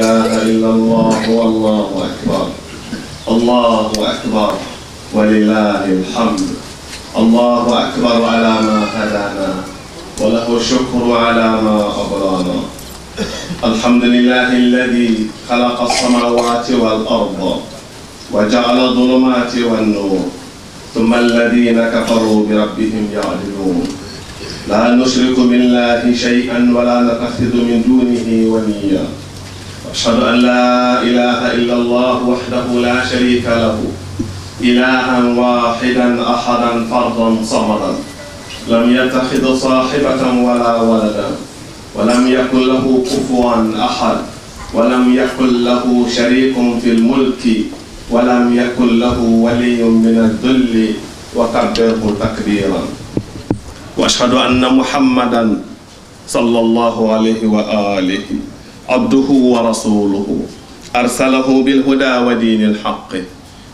إله إلا الله والله أكبر الله أكبر ولله الحمد الله أكبر على ما هدانا وله الشكر على ما أبرانا الحمد لله الذي خلق السماوات والأرض وجعل الظلمات والنور ثم الذين كفروا بربهم يعدلون لا نشرك بالله شيئا ولا نتخذ من دونه وليا أشهد أن لا إله إلا الله وحده لا شريك له إلها واحدا أحدا فردا صمدا لم يتخذ صاحبة ولا ولدا ولم يكن له كفوا أحد ولم يكن له شريك في الملك ولم يكن له ولي من الذل وكبره تكبيرا وأشهد أن محمدا صلى الله عليه وآله عبده ورسوله أرسله بالهدى ودين الحق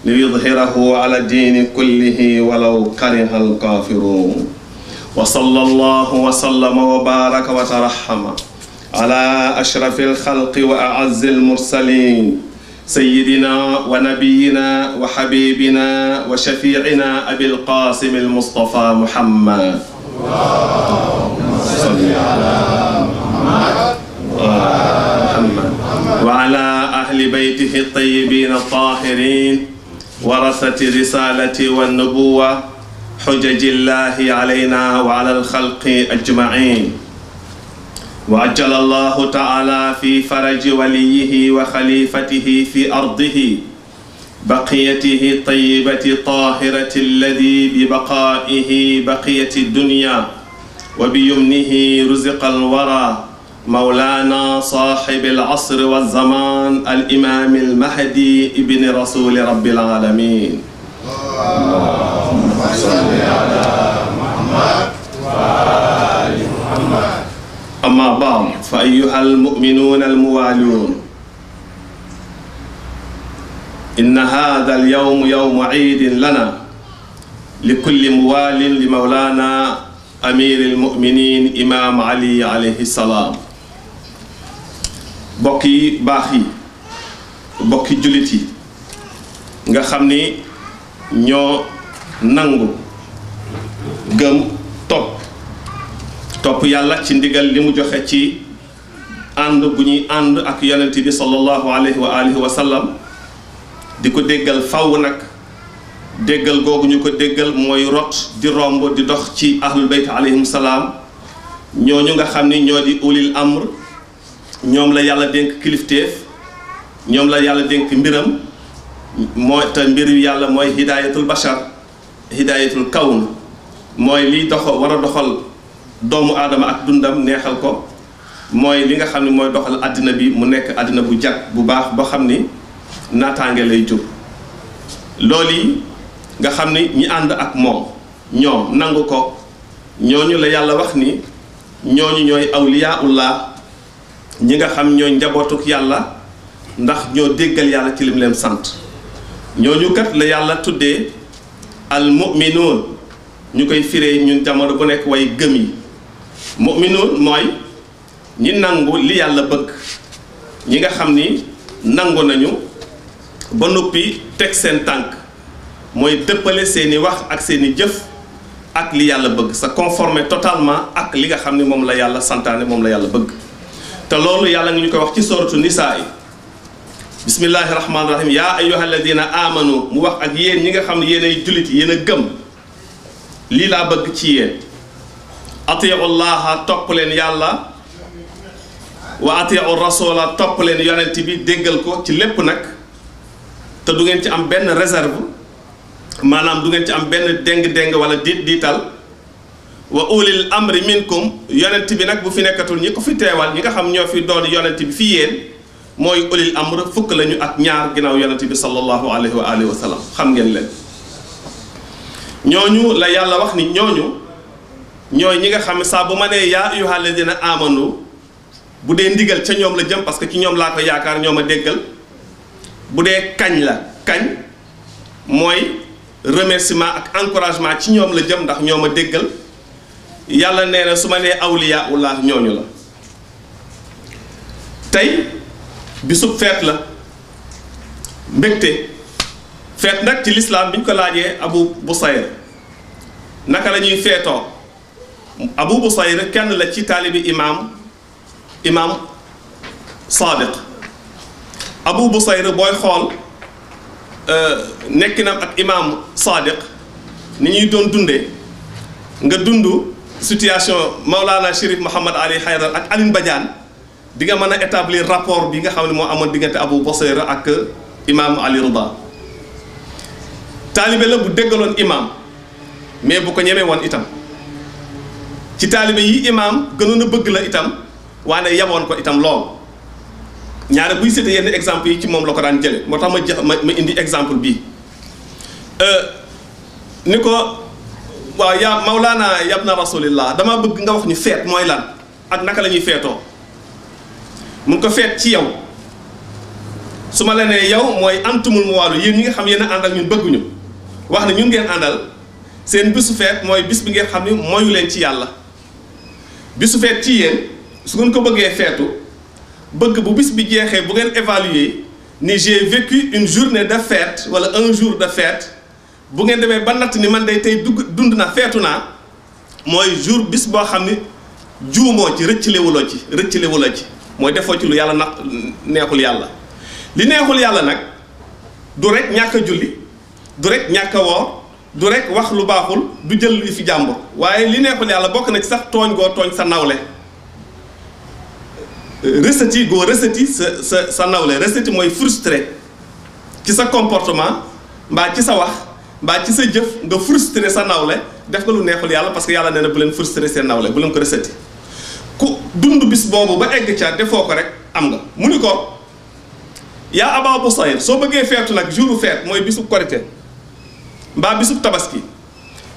ليظهره على الدين كله ولو كره الكافرون وصلى الله وسلم وبارك وترحم على أشرف الخلق وأعز المرسلين سيدنا ونبينا وحبيبنا وشفيعنا أبي القاسم المصطفى محمد اللهم صل على محمد وعلى أهل بيته الطيبين الطاهرين ورثة رسالة والنبوة حجج الله علينا وعلى الخلق أجمعين وعجل الله تعالى في فرج وليه وخليفته في أرضه بقيته الطيبة الطاهرة الذي ببقائه بقية الدنيا وبيمنه رزق الورى مولانا صاحب العصر والزمان الإمام المهدي ابن رسول رب العالمين اللهم صل على محمد وآل محمد أما بعد فأيها المؤمنون الموالون إن هذا اليوم يوم عيد لنا لكل موال لمولانا أمير المؤمنين إمام علي عليه السلام bokki baax yi bokki jullit yi nga xam ni ñoo nangu gëm topp yàlla ci ndigal li mu joxe ci ànd bu ñuy ànd ak yonent bi sallallahu alayhi wa alihi wa sallam di ko déggal faw nag déggal googu ñu ko déggal mooy rot di romb di dox ci ahlul bayt alayhim salaam ñooñu nga xam ni ñoo di ulil amr ñoom la yàlla dénk kilifteef ñoom la yàlla dénk mbiram mooy te mbir yu yàlla mooy hidayatul bashar hidayatul kawn mooy liy doxal war a doxal doomu aadama ak dundam neexal ko mooy li nga xam ne mooy doxal àddina bi mu nekk àddina bu jag bu baax boo xam ni naataange lay jur loolu yi nga xam ni ñi ànd ak moom ñoom nangu ko ñooñu la yàlla wax ni ñooñu ñooy awliyaullah ñi nga xam ñooy njabootuk yàlla ndax ñoo déggal yàlla ci lim leen sant ñooñu kat la yàlla tuddee al mu'minuun ñu koy firee ñun jamono bu nekk way gëm yi mu'minuun mooy ñi nangu li yàlla bëgg ñi nga xam ni nangu nañu ba noppi teg seen tànk mooy dëppale seeni wax ak seeni jëf ak li yàlla bëgg sa conformer totalement ak li nga xam ni moom la yàlla santaane moom la yàlla bëgg te loolu yàlla ngi ñu koy wax ci sooratu nisaa yi bismillahi rahmaani rahim yaa ayyuha alladina amanu mu wax ak yéen ñi nga xam ne yéen ay jullit yéen a gëm lii laa bëgg ci yéen atiu llaha topp leen yàlla wa atiu rasula topp leen yonent bi déggal ko ci lépp nag te du ngeen ci am benn réserve maanaam du ngeen ci am benn déng-déng wala diital wa ulil amri minkum yonent bi nag bu fi nekkatul ñi ko fi teewal ñi nga xam ñoo fi doon yonent bi fi yéen mooy ulil amr fukk lañu ak ñaar ginnaaw yonent bi sallallahu alayhi wa alihi wa sallam xam ngeen leen ñooñu la yàlla wax ni ñooñu ñooy ñi nga xam ne saa bu ma nee yaa ayyuhal ladina amanu bu dee ndigal ca ñoom la jëm parce que ci ñoom laa ko yaakaar ñoom a déggal bu dee kañ la kañ mooy remerciement ak encouragement ci ñoom la jëm ndax ñoom a déggal yàlla nee na su ma nee awliyaullah ñooñu la tey bisub feet la mbégte feet nag ci lislaam bi ñu ko laajee Abu Busayr naka la ñuy feetoo Abu Busayr kenn la ci taalibi imaam Saadiq Abu Busayr booy xool nekkinam ak imaam Saadiq ni ñuy doon dundee nga dund situation Maulana Chérif Mouhamad Ali Haydar ak Alioune Badiane di nga mën a établir rapport bi nga xam ne moo amoon diggante Abu Busayr ak imaam Ali Rida taalibe la bu déggaloon imaam mais bu ko ñemee woon itam ci taalibe yi imaam gënoon a bëgg la itam waane yaboon ko itam lool ñaare buy cité yenn exemple yi ci moom la ko daan jële moo tax ma indi exemple bii ni ko waaw yaa Mawlaana yabna rasulillah dama bëgg nga wax ñu feet mooy lan ak naka la ñuy feetoo mun ko feet ci yow su ma la nee yow mooy antumul muwaalu yéen ñi nga xam yéen a ànd ak ñun bëgguñu wax ne ñun ngeen àndal seen bisu feet mooy bis bi ngeen xam ni mooyu leen ci yàlla bisu feet ci yéen su ngeen ko bëggee feetu bëgg bu bis bi jeexee bu ngeen évaluer ni j'ai vécu une journée de fête wala un jour de fête bu ngeen demee ba natt ni man day tey dund na feetu naa mooy jour bis boo xam ni juumoo ci rëcclewuloo ci mooy defoo ci lu yàlla naq neexul yàlla li neexul yàlla nag du rek ñàkk a julli du rek ñàkk a woor du rek wax lu baaxul du jël li fi jàmbur waaye li neexul yàlla bokk na ci sax tooñ goo tooñ sa nawle receti goo receti sa nawle receti mooy frustré ci sa comportement mbaa ci sa wax mbaa ci sa jëf nga frustré sa nawle def nga lu neexul yàlla parce que yàlla nee na bu leen frustré seen nawle bu leen ko receti ku dund bis boobu ba egg ca defoo ko rek am nga mu ni ko yaa Aba Busayr soo bëggee feetu nag jouru feet mooy bisub korité mbaa bisub tabaski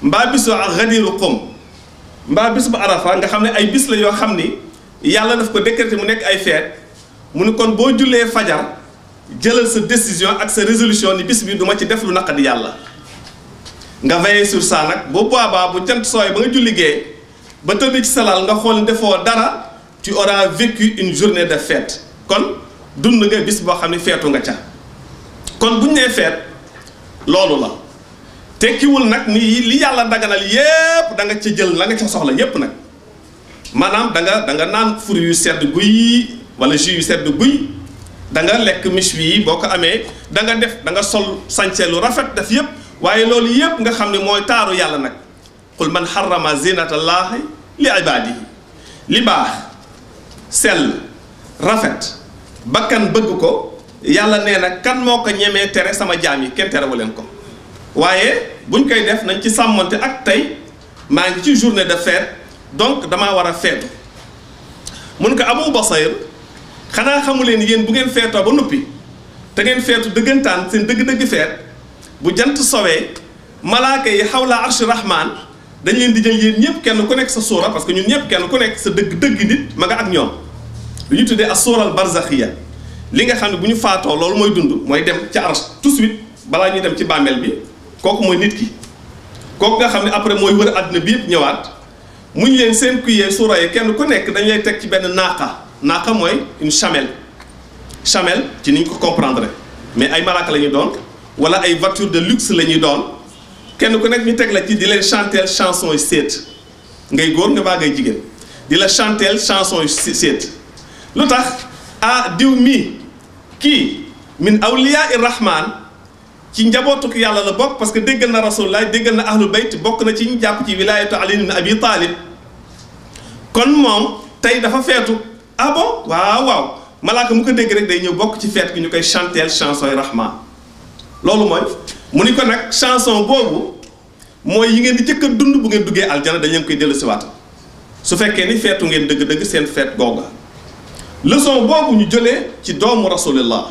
mbaa bisu Gadiru Qum mbaa bisub Arafa nga xam ne ay bis la yoo xam ni yàlla daf ko décréter mu nekk ay feet mu ni kon boo jullee fajar jëlal sa décision ak sa résolution ni bis bi du ma ci def lu naqadi yàlla nga veiller sur ça nag boo boobaa bu jant sooy ba nga julli gee ba tëdd ci salal nga xool defoo dara tu auras vécu une journée de fête kon dund nga bis boo xam ne feetu nga ca kon buñ nee feet loolu la tekkiwul nag ni li yàlla daganal yépp da nga ca jël la nga ca soxla yépp nag maanaam da nga naan fruits yu sedd guy wala jus yu sedd guy da nga lekk méchoui yi boo ko amee da nga sol sañse lu rafet def yépp waaye loolu yépp nga xam ne mooy taaru yàlla nag qul man harrama zinatallahi li ibadihi li baax sell rafet bakkan bëgg ko yàlla nee na kan moo ko ñemee tere sama jaam yi kenn terewu leen ko waaye buñ koy def nañ ci sàmmante ak tey maa ngi ci journée de fête donc damaa war a feetu mun ko Abu Busayr xanaa xamu leen yéen bu ngeen feetoo ba noppi te ngeen feetu dëggantaan seen dëgg-dëgg feet bu jant sowee malaaka yi xawla arshi rahman dañ leen di jël yéen ñëpp kenn ku nekk sa suura parce que ñun ñëpp kenn ku nekk sa dëgg nit ma nga ak ñoom lu ñu tuddee as-suural barzaxiya li nga xam ne bu ñu faatoo loolu mooy dund mooy dem ci arsh tout de suite balaa ñuy dem ci bàmmeel bi kooku mooy nit ki kooku nga xam ne après mooy wër àdduna bi yëpp ñëwaat mu ñu leen seen kuyee suura yi kenn ku nekk dañ lay teg ci benn naaqa mooy une chamelle ci ni ñu ko comprendre mais ay malaaka la ñuy doon wala ay voiture de luxe la ñuy doon kenn ku nekk ñu teg la ci di leen chanter chanson yu séet ngay góor nga baa ngay jigéen di la chanter chanson yu séet lu tax diw mi kii min awliyaa irrahman ci njabootuk yàlla la bokk parce que déggal na rasulullah déggal na ahlul bayt bokk na ci ñu jàpp ci wilaayatu ali ibn abi talib kon moom tey dafa feetu bon waaw malaaka mu ko dégg rek day ñëw bokk ci feet gi ñu koy chanter chanson yi rahman loolu mooy mu ni ko nag chanson boobu mooy yi ngeen di jëkk a dund bu ngeen duggee aljana dañ leen koy dellu si waat su fekkee ni feetu ngeen dëgg-dëgg seen feet googa leçon boobu ñu jëlee ci doomu rasulillah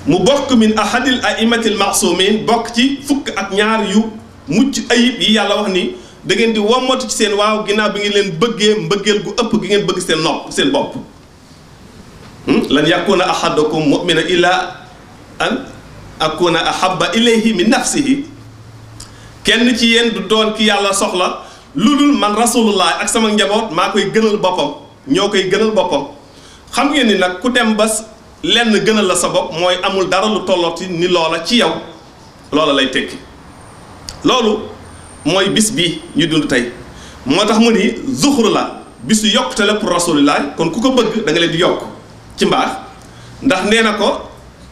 mu bokk min ahadil aimatil masumin bokk ci fukk ak ñaar yu mucc ayib yi yàlla wax ni da ngeen di wommatu ci seen waaw ginnaaw bi ngeen leen bëggee mbëggeel gu ëpp gi ngeen bëgg seen bopp lan yakuna ahadukum mu'mina illa an akuna ahabba ilayhi min nafsihi kenn ci yéen du doon ki yàlla soxla lu dul man rasulullah ak sama njaboot maa koy gënal boppam ñoo koy gënal boppam xam ngeen ni nag ku dem ba lenn gënal la sa bopp mooy amul dara lu tollooti ni loola ci yow loola lay tekki loolu mooy bis bi ñu dund tey moo tax mu ni zuxru la bisu yokkute la pour rasulillah kon ku ko bëgg da nga leen di yokk ci mbaax ndax nee na ko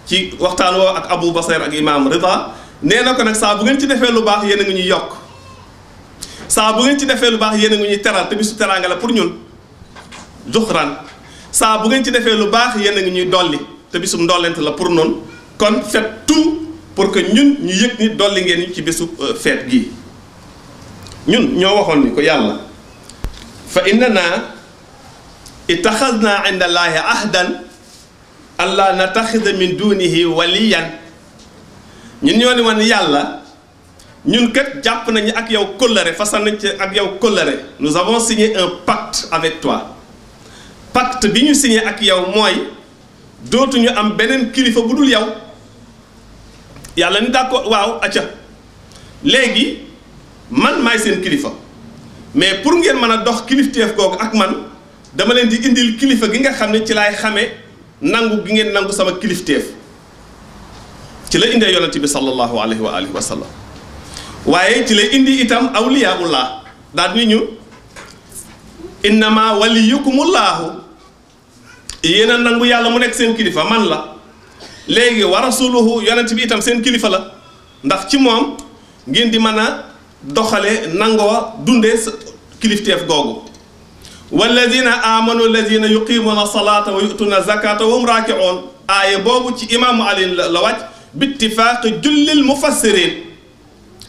ci waxtaan woo ak Abu Basir ak Imam Rida nee na ko nag saa bu ngeen ci defee lu baax yéen a ngi ñuy yokk saa bu ngeen ci defee lu baax yéen a ngi ñuy teral te bisu teraanga la pour ñun zuxran saa bu ngeen ci defee lu baax yéen a ngi ñuy dolli te bisum ndollent la pour noonu kon faites tout pour que ñun ñu yëg ni dolli ngeen ñu ci bisu feet gii ñun ñoo waxoon ni ko yàlla fa innana ittaxadna inda allahi ahdan alla nataxida min dunihi waliyan ñun ñoo ni woon yàlla ñun kat jàpp nañu ak yow kóllëre façon nañ ci ak yow kóllëre nous avons signé un pacte avec toi pacte bi ñu signé ak yow mooy dootuñu am beneen kilifa bu dul yow yàlla ni d'accord waaw acca léegi man maay seen kilifa mais pour ngeen mën a dox kilifteef googu ak man dama leen di indil kilifa gi nga xam ne ci laay xamee nangu gi ngeen nangu sama kilifteef ci la indee yonent bi sallallahu alayhi wa alihi wa sallam waaye ci la indi itam awliyaullah daal ni ñu innama waliyukumullahu yéen a nangu yàlla mu nekk seen kilifa man la léegi wa rasuluhu yonent bi itam seen kilifa la ndax ci moom ngeen di mën a doxale nangoo dundee kilifteef googu walladina amanu alladina yuqimuna salata wa yutuna zakata wa hum raaki'un aaya boobu ci imaamu Ali la wàcc bittifaaqi jullil mufassirin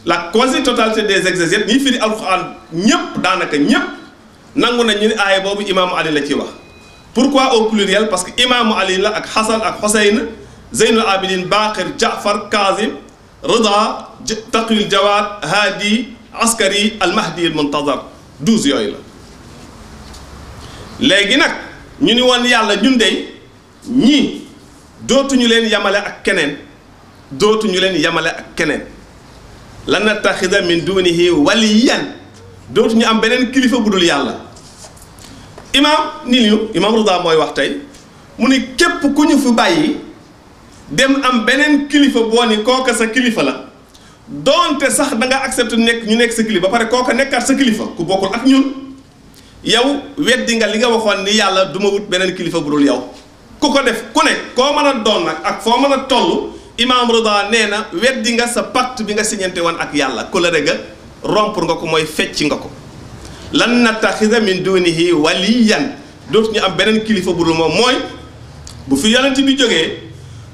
la quasi-totalité des exégètes ñi firi alquran ñépp daanaka ñépp nangu nañ ñu ne aaya boobu imaamu Ali la ci wax pourquoi au pluriel parce que imaamu Ali la ak Xasan ak Xuseyn Zeynul Abidin Baqir Jaafar Kazim Rida Taqiyul Jawaad Haadi Askari al-Mahdi al-Muntazar 12 yooyu la léegi nag ñu ni woon yàlla ñun dey ñii dootuñu leen yamale ak keneen dootuñu leen yamale ak keneen lan nattaxida min dunihi waliyan dootuñu am beneen kilifa bu dul yàlla imaam ni ñu imaam Rida mooy wax tey mu ni képp ku ñu fi bàyyi dem am beneen kilifa boo ni kooka sa kilifa la doonte sax da nga accepté ñu nekk sa kilifa ba pare kooka nekkaat sa kilifa ku bokkul ak ñun yow weddi nga li nga waxoon ni yàlla du ma wut beneen kilifa bu dul yow ku ko def ku ne koo mën a doon nag ak foo mën a toll imaam Rida nee na weddi nga sa pacte bi nga signante woon ak yàlla kóllëre ga rompre nga ko mooy fecci nga ko lan nattaxida min dunihi waliyan dootu ñu am beneen kilifa bu dul moom mooy bu fi yonent bi jógee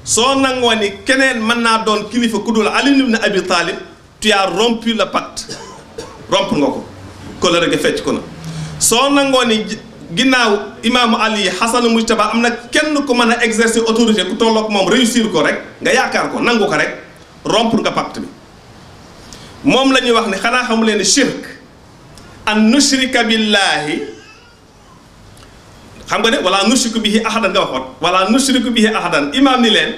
soo nangoo ni keneen mën naa doon kilifa ku dul Ali ibn Abi Talib tu as rompu le pacte rompre nga ko kóllëre ga fecc ko na soo nangoo ni ginnaaw imaamu Ali Xasan Mujtaba am na kenn ku mën a exercer autorité ku tolloog moom réussir ko rek nga yaakaar ko nangu ko rek rompre nga pacte bi moom la ñuy wax ni xanaa xamu leen shirk an nushrika billahi xam nga ne wala nushriku bihi ahadan nga waxoon wala nushriku bihi ahadan imaam ni leen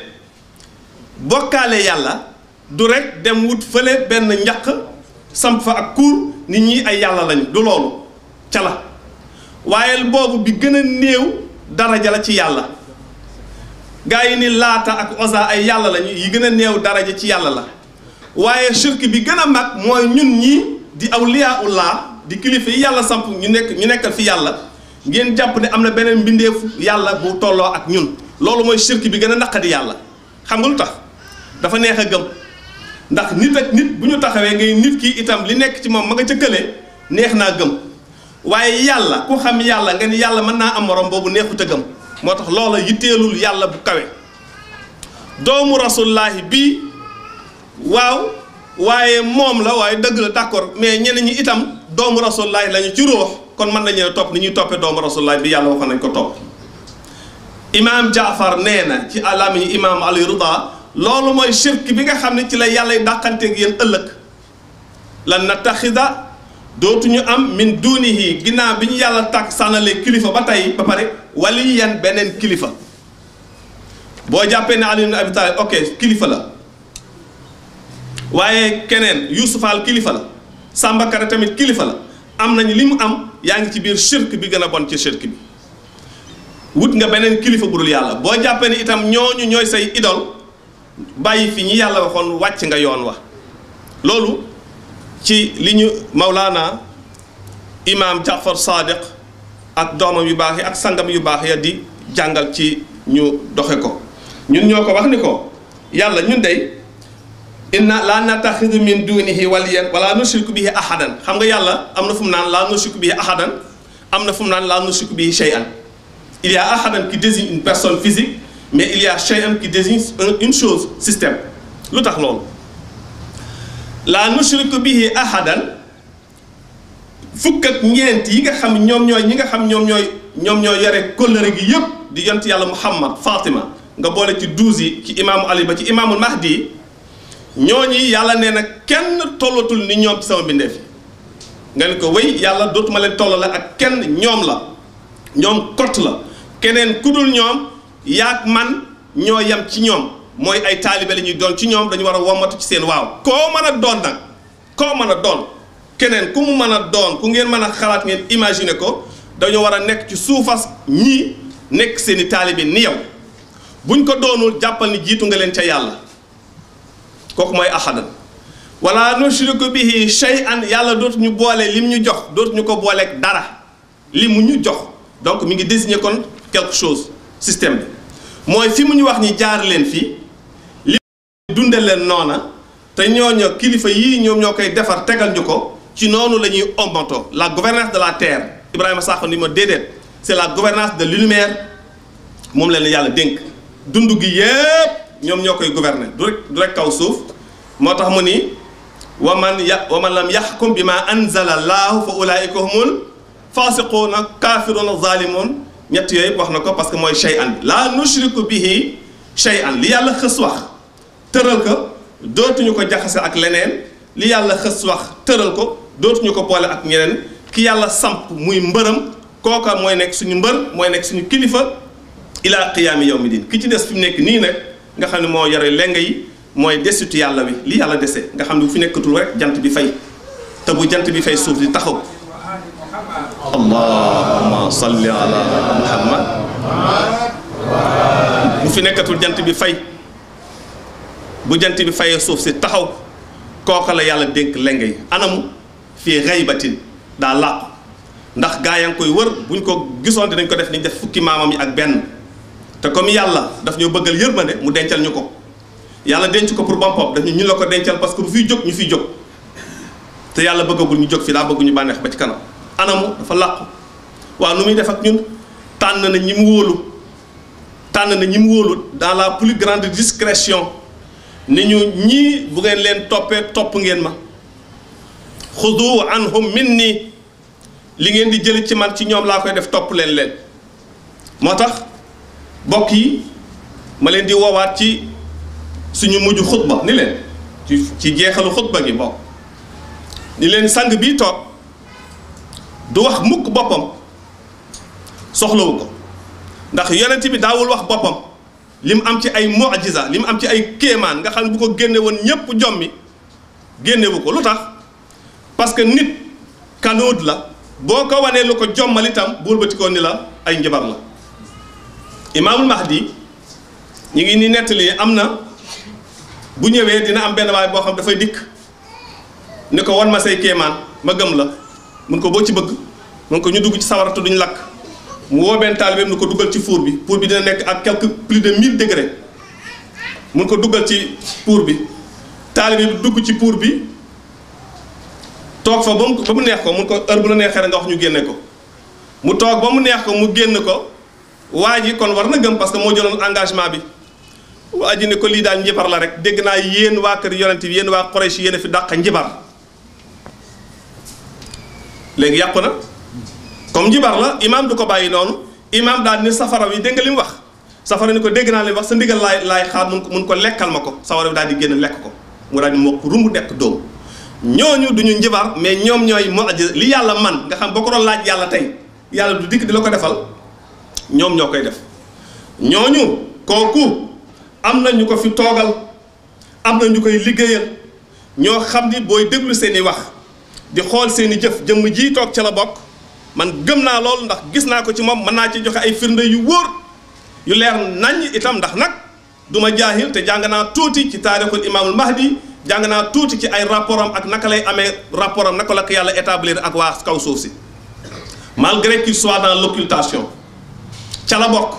bokkaale yàlla du rek dem wut fële benn njaq samp fa ak kuur nit ñi ay yàlla lañu du loolu ca la waaye boobu bi gën a néew daraja la ci yàlla gaa yi ni laata ak osa ay yàlla lañu yi gën a néew daraja ci yàlla la waaye shirk bi gën a mag mooy ñun ñi di awliyaullah di kilifa yi yàlla samp ñu nekkal fi yàlla ngeen jàpp ne am na beneen mbindeefu yàlla bu tolloo ak ñun loolu mooy shirk bi gën a naqadi yàlla xam nga lu tax dafa neex a gëm ndax nit ak nit bu ñu taxawee ngay nit ki itam li nekk ci moom ma nga ca kële neex naa gëm waaye yàlla ku xam yàlla nga ni yàlla mën naa am morom boobu neexut a gëm moo tax loola yitteelul yàlla bu kawe doomu rasulullaahi bii waaw waaye moom la waaye dëgg la d'accord mais ñeneen ñi itam doomu rasulullaahi lañu ci ruux kon mën nañu topp ni ñuy toppee doomu rasulullaahi bi yàlla waxoon nañ ko topp imaam Jaafar nee na ci làmmiñu imaam Ali Rida loolu mooy shirk bi nga xam ne ci la yàlla dàqanteeg yéen ëllëg lan nattaxida dootuñu am min dunihi ginnaaw bi ñu yàlla tàkk sànnalee kilifa ba tey ba pare waliyan beneen kilifa boo jàppee ne Ali ibn Abi Talib ok kilifa la waaye keneen Yuusufal kilifa la Samba Kare tamit kilifa la am nañu li mu am yaa ngi ci biir shirk bi gën a bon ci shirk bi wut nga beneen kilifa bu dul yàlla boo jàppee ni itam ñooñu ñooy say idole bàyyi fi ñi yàlla waxoon wàcc nga yoon wa loolu ci li ñu Mawlaana imaam Jaafar Sadiq ak doomam yu baax yi ak sangam yu baax ya di jàngal ci ñu doxe ko ñun ñoo ko wax ni ko yàlla ñun dey inna la nattaxidu min dunihi waliyan wala nushriku bihi ahadan xam nga yàlla am na fu mu naan la nushriku bihi ahadan am na fu mu naan la nushriku bihi shay'an il y a ahadan qui désigne une personne physique mais il y a shay'an qui désigne une chose système lu tax loolu la nushriku bihi ahadan fukk ak ñeent yi nga xam ñoom ñooy ñi nga xam ñoom ñooy yore kóllëre gi yëpp di yont yàlla Muhammad Fatima nga boole ci 12 yi ci imaamu Ali ba ci imaamul Mahdi ñooñi yàlla nee na kenn tollatul ni ñoom ci sama bindeef yi nga ne ko wéy yàlla dootuma leen tollale ak kenn ñoom la ñoom kott la keneen ku dul ñoom yaag man ñoo yem ci ñoom mooy ay taalibe la ñuy doon ci ñoom dañu war a wommatu ci seen waaw koo mën a doon nag koo mën a doon keneen ku mu mën a doon ku ngeen mën a xalaat ngeen imaginer ko dañoo war a nekk ci suufas ñii nekk seen i taalibe ni yow buñ ko doonul jàppal ni jiitu nga leen ca yàlla kooku mooy ahadan wala nushriku bihi shay'an yàlla dootuñu boole lim ñu jox dootuñu ko booleeg dara li mu ñu jox donc mi ngi désigner kon quelque chose système bi mooy fi mu ñu wax ñi jaar leen fii li dunde leen noona te ñooñu kilifa yii ñoom ñoo koy defar tegal ñu ko ci noonu la ñuy ombanto la gouvernance de la terre Ibrahima Sakho ni ma déedéet c'est la gouvernance de l'univers moom leen yàlla dénk dund gi yépp ñoom ñoo koy gouverner du rek kaw suuf moo tax mu ni wa man lam yaxkum bi ma anzala allahu fa ulaika humul fasiquuna kaafiruuna zalimun ñett yooyu wax na ko parce que mooy shay'an la nushriku bihi shay'an li yàlla xës wax tëral ko dootuñu ko jaxase ak leneen li yàlla xës wax tëral ko dootuñu ko boole ak ñeneen ki yàlla samp muy mbërëm kooka mooy nekk suñu mbër mooy nekk suñu kilifa ila qiyaami yawmi din ki ci des fi mu nekk nii nag nga xam ne moo yore leng yi mooy desitu yàlla wi li yàlla dese nga xam ne bu fi nekkatul rek jant bi fay te bu jant bi fay suuf di taxaw allahumma salli ala muhammad bu fi nekkatul jant bi fay bu jant bi fayee suuf si taxaw kooka la yàlla dénk leng yi anamu fii xaybatin daa làqu ndax gaa yaa ngi koy wër buñ ko gisoon dinañ ko def niñ def fukki maamam yi ak benn te comme yàlla daf ñoo bëggal yërmande mu dencal ñu ko yàlla denc ko pour boppam daf ñu la ko dencal parce que bu fiy jóg ñu fiy jóg te yàlla bëggagul ñu jóg fi daa bëgg ñu bànneex ba ci kanam anamu dafa làqu waaw nu muy def ak ñun tànn na ñi mu wóolu tànn na ñi mu wóolu dans la plus grande discrétion ni ñu ñii bu ngeen leen toppee topp ngeen ma xudu anhum minni li ngeen di jël ci man ci ñoom laa koy def topp leen moo tax bokk yi ma leen di woowaat ci suñu mujj xutba ni leen ci jeexalu xutba gi bokk ni leen sang bii toog du wax mukk boppam soxlawu ko ndax yonent bi daawul wax boppam li mu am ci ay mu'jiza li mu am ci ay kéemaan nga xam ne bu ko génne woon ñépp jommi génnewu ko lu tax parce que nit kanood la boo ko wanee lu ko jommal itam buur ba ti ko ni la ay njabar la imaamul mahdi ñu ngi ni nettali am na bu ñëwee dina am benn waay boo xam dafay dikk ni ko wan ma say kéemaan ma gëm la mun ko boo ci bëgg mun ko ñu dugg ci sawaratu duñ lakk mu woo benn taalibeem ni ko duggal ci four bi dina nekk ak quelque plus de 1000 degrés mun ko duggal ci four bi taalibe bi dugg ci four bi toog fa ba mu neex ko mun ko heure bu la neexee rek nga wax ñu génne ko mu toog ba mu neex ko mu génn ko waa ji kon war na gëm parce que moo jëloon engagement bi waa ji ne ko lii daal njibar la rek dégg naa yéen waa kër yonent bi yéen waa Quraysh yéen a fi dàq njibar léegi yàqu na comme njibar la imaam du ko bàyyi noonu imaam daal ni safara wi dégg nga li mu wax safara ni ko dégg naa li mu wax sa ndigal laay xaar mun ko lekkal ma ko safara wi daal di génn lekk ko mu daal di mokk rumbu nekk dóom ñooñu duñu njibar mais ñoom ñooy mu'jiza li yàlla man nga xam boo ko doon laaj yàlla tey yàlla du dikk di la ko defal ñoom ñoo koy def ñooñu kooku am na ñu ko fi toogal am na ñu koy liggéeyal ñoo xam ni booy déglu seeni wax di xool seeni jëf jëmm ji toog ca la bokk man gëm naa loolu ndax gis naa ko ci moom mën naa ci joxe ay firnde yu wóor yu leer naññ itam ndax nag du ma jaahil te jàng naa tuuti ci taarixul imaamul mahdi jàng naa tuuti ci ay rapport am ak naka lay amee rapport am naka la ko yàlla établir ak waa kaw suuf si malgré qu'il soit dans l'occultation ca la bokk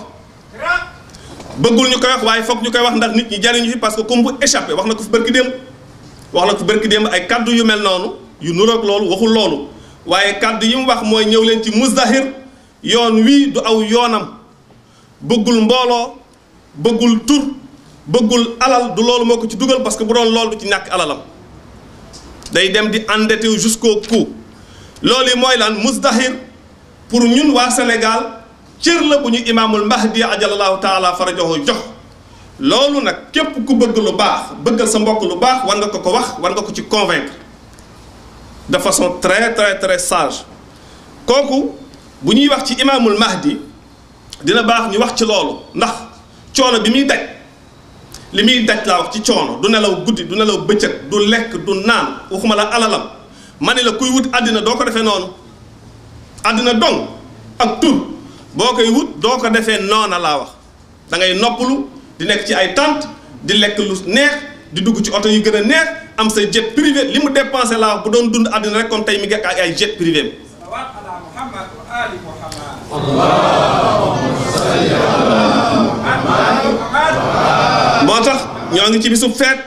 bëggul ñu koy wax waaye foog ñu koy wax ndax nit ñi jariñu fi parce que comme bu échappé wax na ko fi bërki démb wax na ko fi bërki démb ay kaddu yu mel noonu yu nuroog loolu waxul loolu waaye kaddu yi mu wax mooy ñëw leen ci muzdahir yoon wii du aw yoonam bëggul mbooloo bëggul tur bëggul alal du loolu moo ko ci dugal parce que bu doon loolu du ci ñàkk alalam day dem di endetté jusqu'au cou loolu yi mooy lan muzdahir pour ñun waa Sénégal cër la bu ñu imaamul mahdi ajalallahu taala farajahu jox loolu nag képp ku bëgg lu baax bëggal sa mbokk lu baax war nga ko wax war nga ko ci convaincre de façon très très très sage kooku bu ñuy wax ci imaamul mahdi dina baax ñu wax ci loolu ndax coono bi muy daj li muy daj laa wax ci coono du nelaw guddi du nelaw bëccëg du lekk du naan waxuma la alalam ma ne la kuy wut àddina doo ko defee noonu àddina dong ak tur boo koy wut doo ko defee noona laa wax da ngay noppalu di nekk ci ay tente di lekk lu neex di dugg ci oto yu gën a neex am say jet privé li mu dépensé laa wax bu doon dund àddina rek kon tey mi ngi ak ay jet privé bi moo tax ñoo ngi ci bisu feet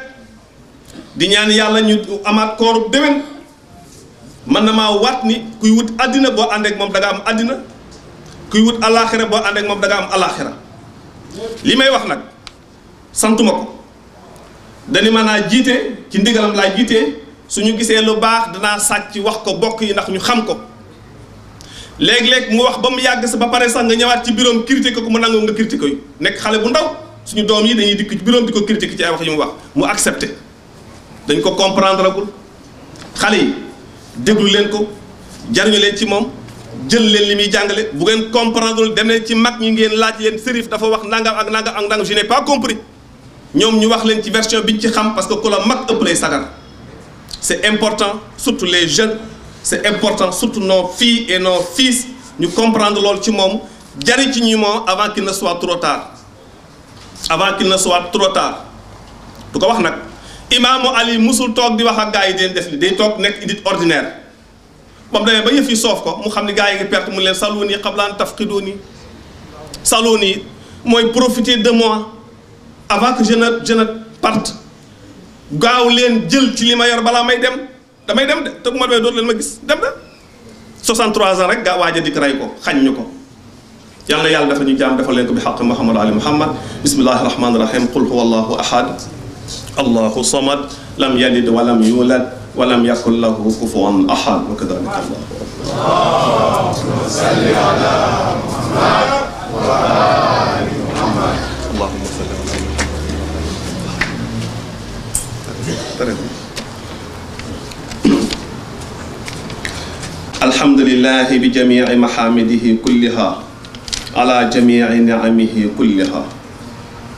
di ñaan yàlla ñu amaat koorub déwén man na maa waat ni kuy wut àddina boo àndeek moom da nga am àddina kuy wut alaxira boo àndeek moom da nga am alaxira li may wax nag santuma ko dañu mën naa jiite ci ndigalam laa jiite suñu gisee lu baax danaa sàcc wax ko bokk yi ndax ñu xam ko léeg-léeg mu wax ba mu yàgg sa ba pare sax nga ñëwaat ci bureau critiqué ko mu nangoo nga critiqué yu nekk xale bu ndaw suñu doom yi dañuy dikk ci bureau di ko critiqué ci ay wax yu mu wax mu accepté dañ ko comprendre agul xale yi déglu leen ko jariñu leen ci moom jël leen li muy jàngale bu ngeen comprendre dem leen ci mag ñi ngeen laaj leen sërif dafa wax nangam ak nangam ak nangam je n'ai pas compris ñoom ñu wax leen ci version biñ ci xam parce que ku la mag ëpp lay sagar c'est important surtout les jeunes c'est important surtout nos filles et nos fils ñu comprendre loolu ci moom jariñ ci ñu moom avant qu'il ne soit trop tard avant qu'il ne soit trop tard du ko wax nag imaamu Ali musul toog di wax ak gars yi den def li day toog nekk nit ordinaire ba mu demee ba yëf yi soof ko mu xam ni gars yi ngi perte mu leen saluni qabla an tafqiduni saluni mooy profiter de moi avant que je ne parte gaaw leen jël ci li ma yor balaa may dem damay dem de te bu ma demee dootu leen ma gis dem na 63 ans rek gaa waaj a dikk rey ko xañ ñu ko yal na yàlla dafa ñu jaam defal leen ko bi xaq Muhammad ali Muhammad bismillahi rahmani rahim qul huwa allahu ahad allahu samad lam yalid walam yulad walam yakun lahu kufuwan ahad wa kadhalika allah allahumma salli ala Muhammad wa ali Muhammad allahumma salli ala الحمد لله بجميع محامده كلها على جميع نعمه كلها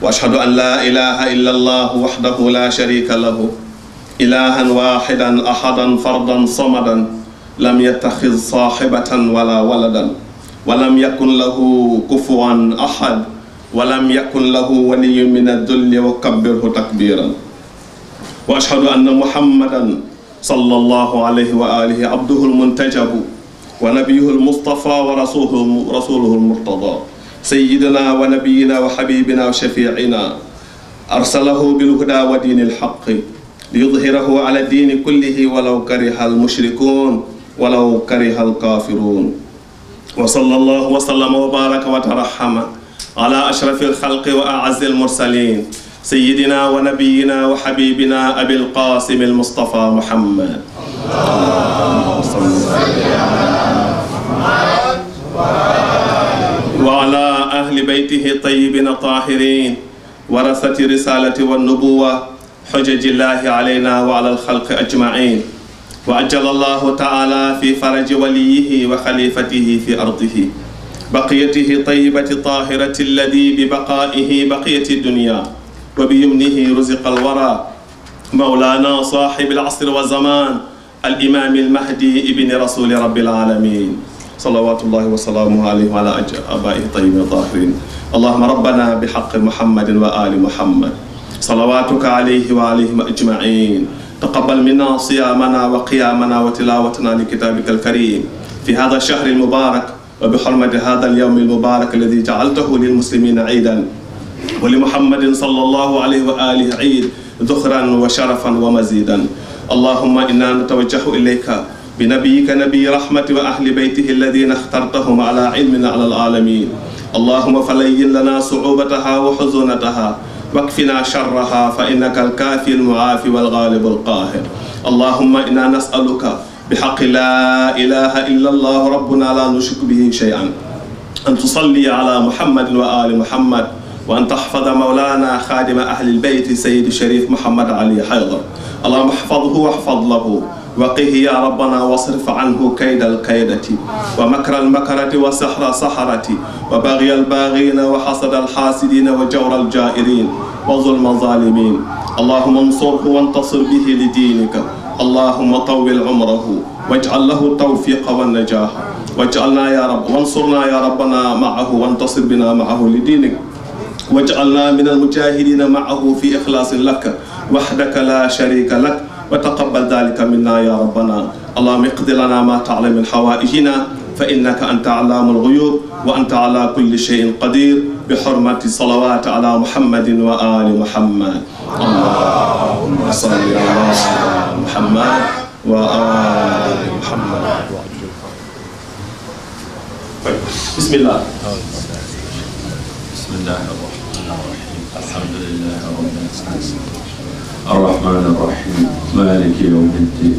وأشهد أن لا إله إلا الله وحده لا شريك له إلها واحدا أحدا فردا صمدا لم يتخذ صاحبة ولا ولدا ولم يكن له كفوا أحد ولم يكن له ولي من الذل وكبره تكبيرا وأشهد أن محمدا صلى الله عليه وآله عبده المنتجب ونبيه المصطفى ورسوله المرتضى سيدنا ونبينا وحبيبنا وشفيعنا أرسله بالهدى ودين الحق ليظهره على الدين كله ولو كره المشركون ولو كره الكافرون وصلى الله وسلم وبارك وترحم على أشرف الخلق وأعز المرسلين سيدنا ونبينا وحبيبنا أبي القاسم المصطفى محمد اللهم صل على محمد وعلى أهل بيته الطيبين الطاهرين ورثة رسالة والنبوة حجج الله علينا وعلى الخلق أجمعين وأجل الله تعالى في فرج وليه وخليفته في أرضه بقيته طيبة طاهرة الذي ببقائه بقية الدنيا وبيمنه رزق الورى مولانا صاحب العصر والزمان الإمام المهدي ابن رسول رب العالمين صلوات الله وسلامه عليه وعلى آبائه الطيبين الطاهرين. اللهم ربنا بحق محمد وآل محمد صلواتك عليه وعليهم أجمعين. تقبل منا صيامنا وقيامنا وتلاوتنا لكتابك الكريم في هذا الشهر المبارك، وبحرمة هذا اليوم المبارك الذي جعلته للمسلمين عيدا، ولمحمد صلى الله عليه وآله عيد ذخرا وشرفا ومزيدا. اللهم إنا نتوجه إليك بنبيك نبي رحمة وأهل بيته الذين اخترتهم على علم على العالمين. اللهم فلين لنا صعوبتها وحزنتها واكفنا شرها، فإنك الكافي المعافي والغالب القاهر. اللهم إنا نسألك بحق لا إله إلا الله ربنا لا نشرك به شيئا أن تصلي على محمد وآل محمد، وأن تحفظ مولانا خادم أهل البيت سيد الشريف محمد علي حيدر. اللهم احفظه واحفظ له، وقه يا ربنا واصرف عنه كيد الكيدة ومكر المكرة وسحر السحرة وبغي الباغين وحسد الحاسدين وجور الجائرين وظلم الظالمين. اللهم انصره وانتصر به لدينك. اللهم طول عمره واجعل له التوفيق والنجاح، واجعلنا يا رب وانصرنا يا ربنا معه، وانتصر بنا معه لدينك، واجعلنا من المجاهدين معه في إخلاص لك وحدك لا شريك لك، وتقبل ذلك منا يا ربنا. اللهم اقض لنا ما تعلم من حوائجنا، فإنك أنت علام الغيوب وأنت على كل شيء قدير، بحرمة صلوات على محمد وآل محمد. اللهم صل على محمد وآل محمد. بسم الله. بسم الله الرحمن الرحيم. الحمد لله رب العالمين الرحمن الرحيم مالك يوم الدين.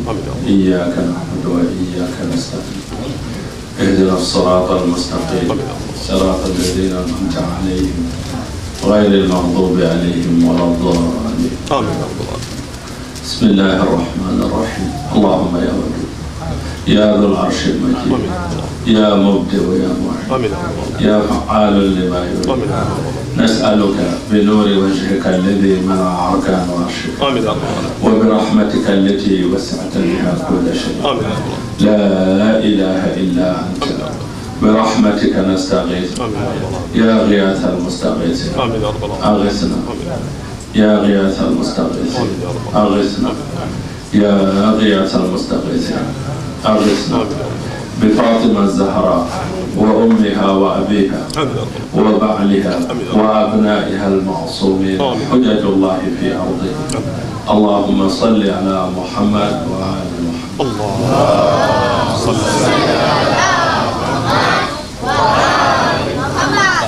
إياك نعبد وإياك نستعين. اهدنا الصراط المستقيم صراط الذين أنعمت عليهم غير المغضوب عليهم ولا الضالين. بسم الله الرحمن الرحيم. اللهم يا ودود يا ذو العرش المجيد يا مبدئ ويا معيد يا فعال لما يريد، نسألك بنور وجهك الذي منع أركان عرشك وبرحمتك التي وسعت بها كل شيء، لا إله إلا أنت، برحمتك نستغيث يا غياث المستغيثين أغثنا، يا غياث المستغيثين أغثنا، يا غياث المستغيثين أغثنا، بفاطمة الزهراء وأمها وأبيها وبعلها وأبنائها المعصومين حجج الله في أرضه. اللهم صل على محمد وآل محمد. اللهم صل على محمد وآل محمد.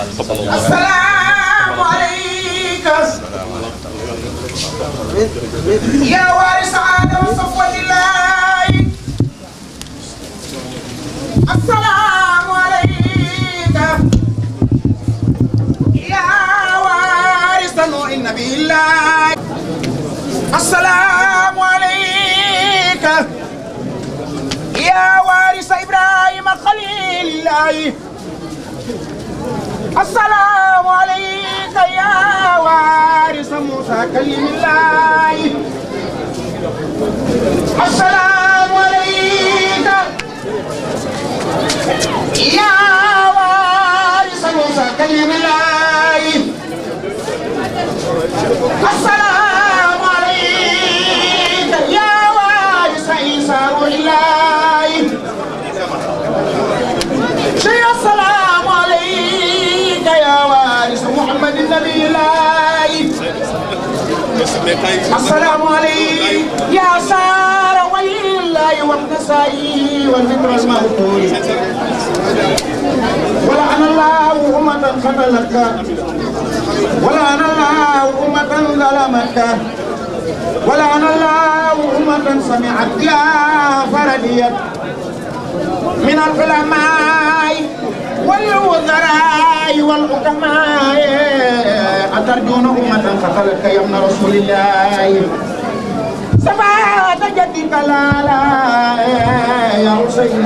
السلام عليك يا وارث آدم صفوة الله. السلام عليك يا وارث نوح النبي الله. السلام عليك يا وارث إبراهيم خليل الله. السلام عليك يا وارث موسى كلم الله. السلام عليك يا وارث موسى كلم الله. السلام عليك يا وارث عيسى روح الله. السلام عليك يا وارث محمد النبي الله. السلام عليك يا سار ولي الله والنسائي والذكر المذكور. ولعن الله أمة قتلتك، ولعن الله أمة ظلمتك، ولعن الله أمة سمعت يا فرديت من العلماء والوزراء والحكماء. أترجون أمة قتلتك يا ابن رسول الله. سبعة جدك لا يا حسين